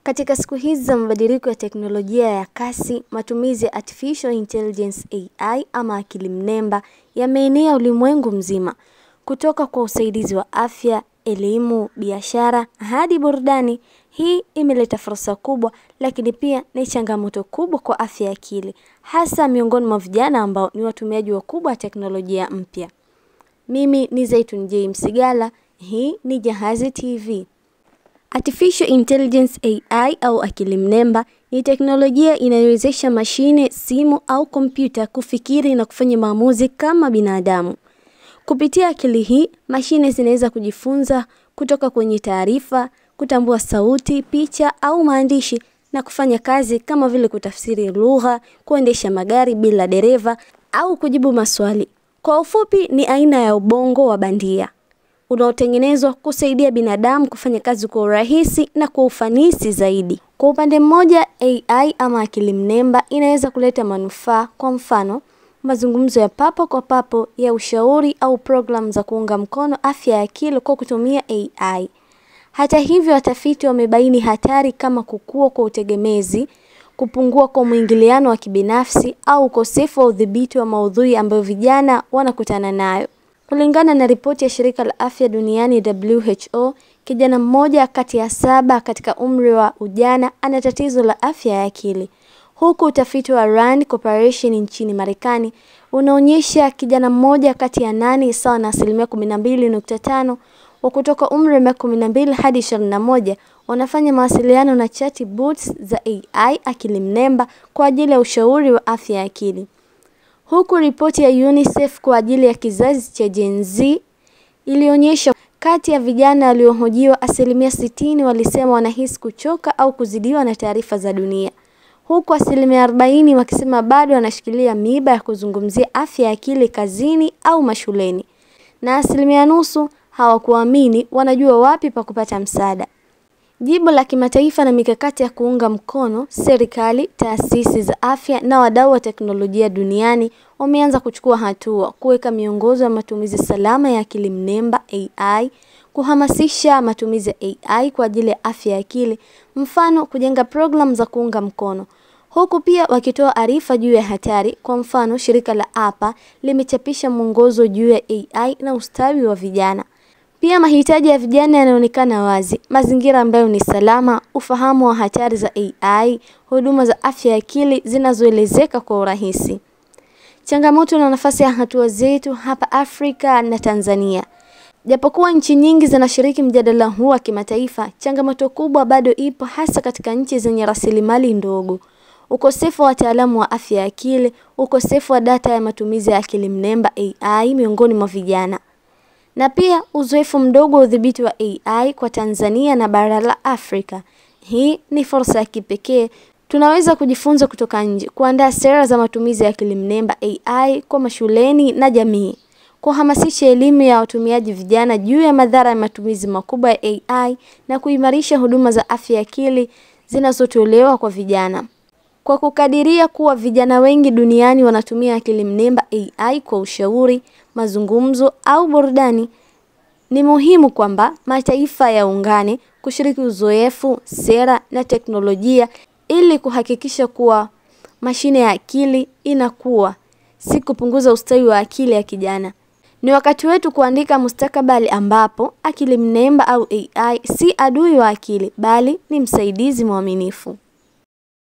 Katika siku hizi za mabadiliko ya teknolojia ya kasi, matumizi ya Artificial Intelligence AI ama akili mnemba yameenea ulimwengu mzima. Kutoka kwa usaidizi wa afya, elimu, biashara, hadi burudani, hii imeleta fursa kubwa, lakini pia ni changamoto kubwa kwa afya ya akili, hasa miongoni mwa vijana ambao ni watumiaji wakubwa wa teknolojia mpya. Mimi ni Zaitun J. Msigala, hii ni Jahazi TV. Artificial Intelligence AI au akili mnemba ni teknolojia inayowezesha mashine, simu au kompyuta kufikiri na kufanya maamuzi kama binadamu. Kupitia akili hii, mashine zinaweza kujifunza kutoka kwenye taarifa, kutambua sauti, picha au maandishi na kufanya kazi kama vile kutafsiri lugha, kuendesha magari bila dereva au kujibu maswali. Kwa ufupi, ni aina ya ubongo wa bandia unaotengenezwa kusaidia binadamu kufanya kazi kwa urahisi na kwa ufanisi zaidi. Kwa upande mmoja, AI ama akili mnemba inaweza kuleta manufaa, kwa mfano mazungumzo ya papo kwa papo ya ushauri au program za kuunga mkono afya ya akili kwa kutumia AI. Hata hivyo, watafiti wamebaini hatari kama kukua kwa utegemezi, kupungua kwa mwingiliano wa kibinafsi au ukosefu wa udhibiti wa maudhui ambayo vijana wanakutana nayo. Kulingana na ripoti ya shirika la afya duniani WHO, kijana mmoja kati ya 7 katika umri wa ujana ana tatizo la afya ya akili. Huku utafiti wa Rand Corporation nchini Marekani unaonyesha kijana mmoja kati ya 8 sawa na 12.5 wa kutoka umri wa 12 hadi 21 wanafanya mawasiliano na chatbots za AI akili mnemba kwa ajili ya ushauri wa afya ya akili. Huku ripoti ya UNICEF kwa ajili ya kizazi cha Gen Z ilionyesha kati ya vijana waliohojiwa 60% walisema wanahisi kuchoka au kuzidiwa na taarifa za dunia. Huku 40% wakisema bado wanashikilia miiba ya kuzungumzia afya ya akili kazini au mashuleni. Na 0.5% hawakuamini wanajua wapi pa kupata msaada. Jibu la kimataifa na mikakati ya kuunga mkono, serikali, taasisi za afya na wadau wa teknolojia duniani wameanza kuchukua hatua, kuweka miongozo ya matumizi salama ya akili mnemba AI, kuhamasisha matumizi ya AI kwa ajili ya afya ya akili, mfano kujenga program za kuunga mkono. Huku pia wakitoa arifa juu ya hatari, kwa mfano shirika la APA limechapisha mwongozo juu ya AI na ustawi wa vijana. Pia mahitaji ya vijana yanaonekana wazi: mazingira ambayo ni salama, ufahamu wa hatari za AI, huduma za afya ya akili zinazoelezeka kwa urahisi. Changamoto na nafasi ya hatua zetu hapa Afrika na Tanzania. Japokuwa nchi nyingi zinashiriki mjadala huu wa kimataifa, changamoto kubwa bado ipo, hasa katika nchi zenye rasilimali ndogo. Ukosefu wa wataalamu wa afya ya akili, ukosefu wa data ya matumizi ya akili mnemba AI miongoni mwa vijana, na pia uzoefu mdogo wa udhibiti wa AI kwa Tanzania na bara la Afrika. Hii ni fursa ya kipekee. Tunaweza kujifunza kutoka nje, kuandaa sera za matumizi ya akili mnemba AI kwa mashuleni na jamii, kuhamasisha elimu ya watumiaji vijana juu ya madhara ya matumizi makubwa ya AI na kuimarisha huduma za afya ya akili zinazotolewa kwa vijana. Kwa kukadiria kuwa vijana wengi duniani wanatumia akili mnemba AI kwa ushauri, mazungumzo au burudani, ni muhimu kwamba mataifa yaungane kushiriki uzoefu, sera na teknolojia ili kuhakikisha kuwa mashine ya akili inakuwa, si kupunguza ustawi wa akili ya kijana. Ni wakati wetu kuandika mustakabali ambapo akili mnemba au AI si adui wa akili, bali ni msaidizi mwaminifu.